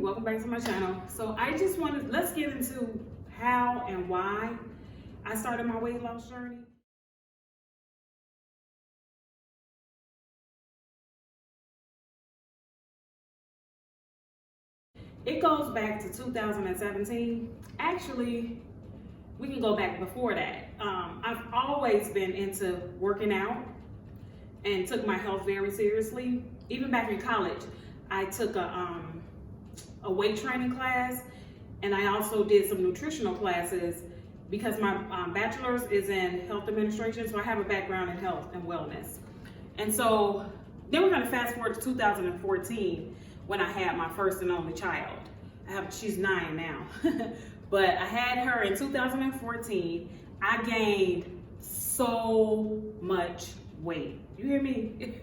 welcome back to my channel. So I just wanted, let's get into how and why I started my weight loss journey. It goes back to 2017. Actually, we can go back before that. I've always been into working out and took my health very seriously. Even back in college, I took a weight training class, and I also did some nutritional classes because my bachelor's is in health administration, so I have a background in health and wellness. And so then we're gonna fast forward to 2014 when I had my first and only child. She's 9 now, but I had her in 2014. I gained so much weight. You hear me?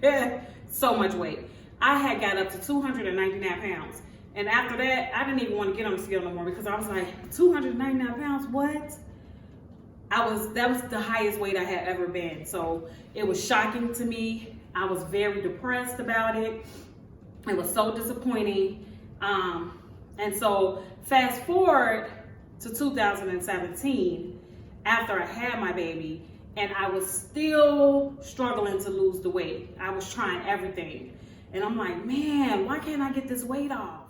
So much weight. I had got up to 299 pounds. And after that, I didn't even want to get on the scale no more because I was like, 299 pounds, what? That was the highest weight I had ever been. So it was shocking to me. I was very depressed about it. It was so disappointing. And so fast forward to 2017, after I had my baby, and I was still struggling to lose the weight. I was trying everything. And I'm like, man, why can't I get this weight off?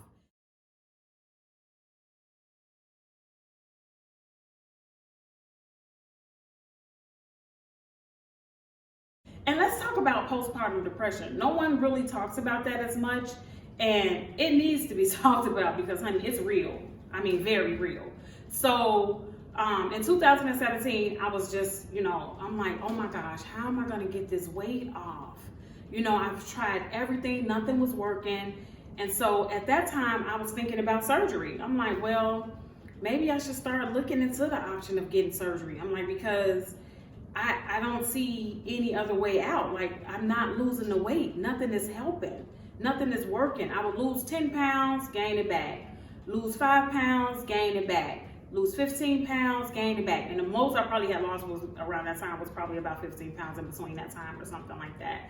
And let's talk about postpartum depression. No one really talks about that as much, and it needs to be talked about because, honey, it's real. I mean, very real. So in 2017, I was just, I'm like, oh my gosh, how am I gonna get this weight off? I've tried everything, nothing was working. And so at that time, I was thinking about surgery. I'm like, well, maybe I should start looking into the option of getting surgery. I'm like, because I don't see any other way out. Like, I'm not losing the weight. Nothing is helping. Nothing is working. I would lose 10 pounds, gain it back. Lose 5 pounds, gain it back. Lose 15 pounds, gain it back. And the most I probably had lost was around that time was probably about 15 pounds in between that time or something like that.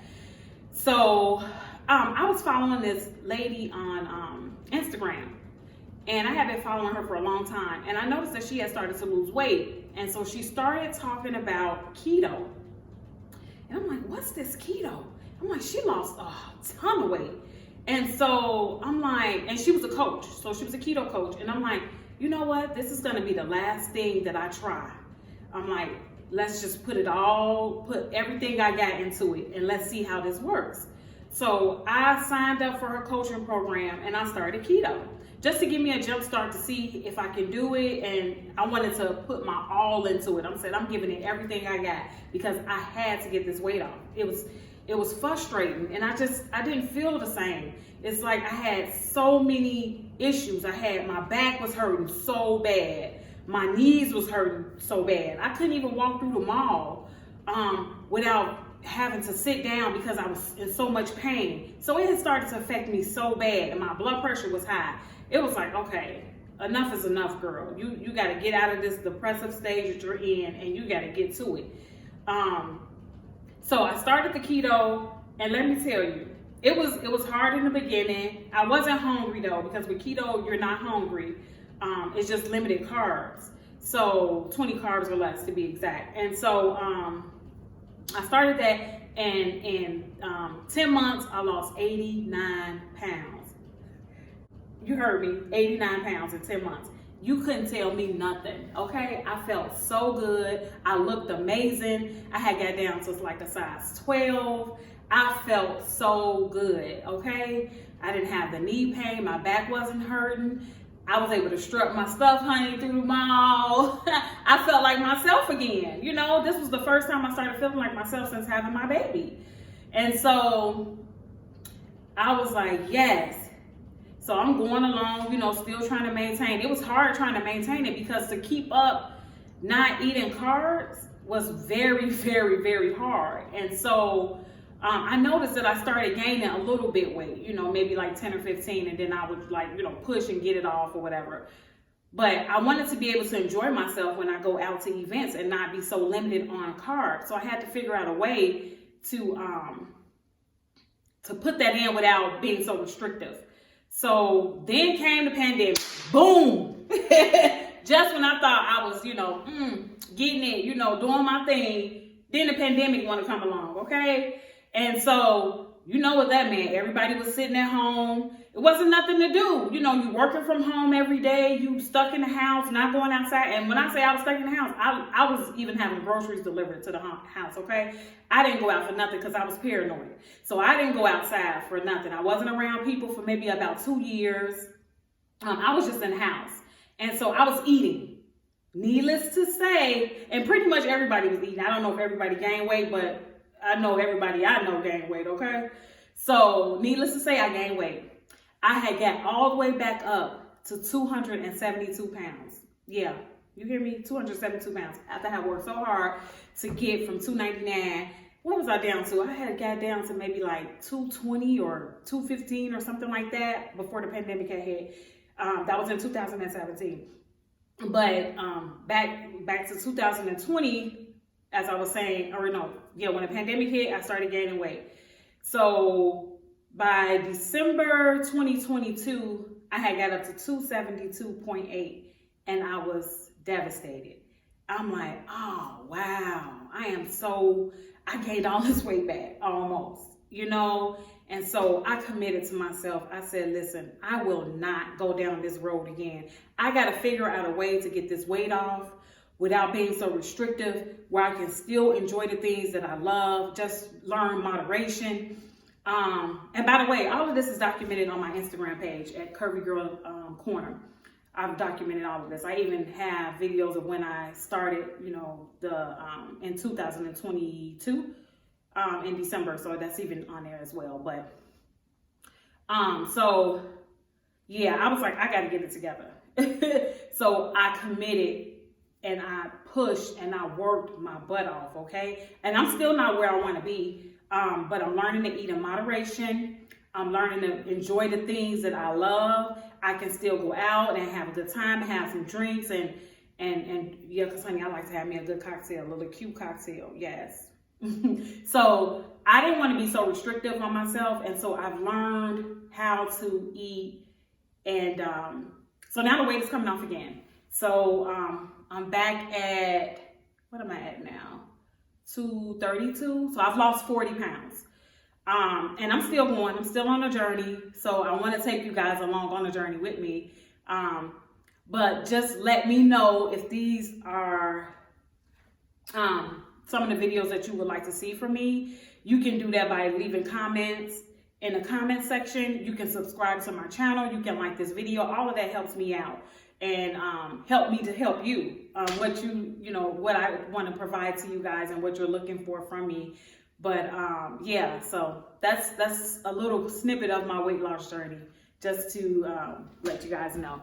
So I was following this lady on Instagram, and I had been following her for a long time, and I noticed that she had started to lose weight. And so she started talking about keto. And I'm like, what's this keto? I'm like, she lost a ton of weight. And so I'm like, and she was a coach. So she was a keto coach. And I'm like, you know what? This is gonna be the last thing that I try. I'm like, let's just put everything I got into it, and let's see how this works. So I signed up for her coaching program, and I started keto just to give me a jump start to see if I can do it. And I wanted to put my all into it. I'm giving it everything I got because I had to get this weight off. It was frustrating, and I didn't feel the same. It's like I had so many issues. My back was hurting so bad. My knees was hurting so bad. I couldn't even walk through the mall without having to sit down because I was in so much pain. So it had started to affect me so bad, and my blood pressure was high. It was like, okay, enough is enough, girl. You got to get out of this depressive stage that you're in, and you got to get to it. So I started the keto, and let me tell you, it was hard in the beginning. I wasn't hungry though, because with keto, you're not hungry. It's just limited carbs. So 20 carbs or less to be exact. And so I started that, and in 10 months, I lost 89 pounds. You heard me, 89 pounds in 10 months. You couldn't tell me nothing, okay? I felt so good. I looked amazing. I had got down to like a size 12. I felt so good, okay? I didn't have the knee pain. My back wasn't hurting. I was able to strut my stuff, honey, through the mall. I felt like myself again. This was the first time I started feeling like myself since having my baby. And so I was like, yes. So I'm going along, still trying to maintain. It was hard trying to maintain it because to keep up not eating carbs was very, very, very hard. And so I noticed that I started gaining a little bit weight, maybe like 10 or 15, and then I would push and get it off or whatever. But I wanted to be able to enjoy myself when I go out to events and not be so limited on carbs. So I had to figure out a way to put that in without being so restrictive. So then came the pandemic. Boom. Just when I thought I was, getting it, doing my thing, then the pandemic want to come along, okay? And so, you know what that meant. Everybody was sitting at home. It wasn't nothing to do. You working from home every day. You stuck in the house, not going outside. And when I say I was stuck in the house, I was even having groceries delivered to the house, okay? I didn't go out for nothing because I was paranoid. So I didn't go outside for nothing. I wasn't around people for maybe about 2 years. I was just in the house. And so I was eating. Needless to say, and pretty much everybody was eating. I don't know if everybody gained weight, but I know everybody I know gained weight, okay? So needless to say, I gained weight. I had got all the way back up to 272 pounds. Yeah, you hear me? 272 pounds. After I had worked so hard to get from 299, what was I down to? I had got down to maybe like 220 or 215 or something like that before the pandemic had hit. That was in 2017. But back to 2020, as I was saying, when the pandemic hit, I started gaining weight. So by December 2022, I had got up to 272.8 and I was devastated. I'm like, oh, wow. I gained all this weight back almost, And so I committed to myself. I said, listen, I will not go down this road again. I got to figure out a way to get this weight off without being so restrictive, where I can still enjoy the things that I love, just learn moderation. And by the way, all of this is documented on my Instagram page at Curvy Girl Corner. I've documented all of this. I even have videos of when I started, in 2022 in December. So that's even on there as well. But so yeah, I was like, I got to get it together. So I committed and I pushed and I worked my butt off. Okay. And I'm still not where I want to be. But I'm learning to eat in moderation. I'm learning to enjoy the things that I love. I can still go out and have a good time, have some drinks, and yeah, because honey, I like to have me a good cocktail, a little cute cocktail, yes. So I didn't want to be so restrictive on myself, and so I've learned how to eat, and so now the weight is coming off again. So I'm back at, what am I at now? 232. So I've lost 40 pounds. And I'm still going. I'm still on a journey. So I want to take you guys along on a journey with me. But just let me know if these are some of the videos that you would like to see from me. You can do that by leaving comments in the comment section. You can subscribe to my channel. You can like this video. All of that helps me out and help me to help you. What I want to provide to you guys and what you're looking for from me. But yeah, so that's a little snippet of my weight loss journey, just to let you guys know.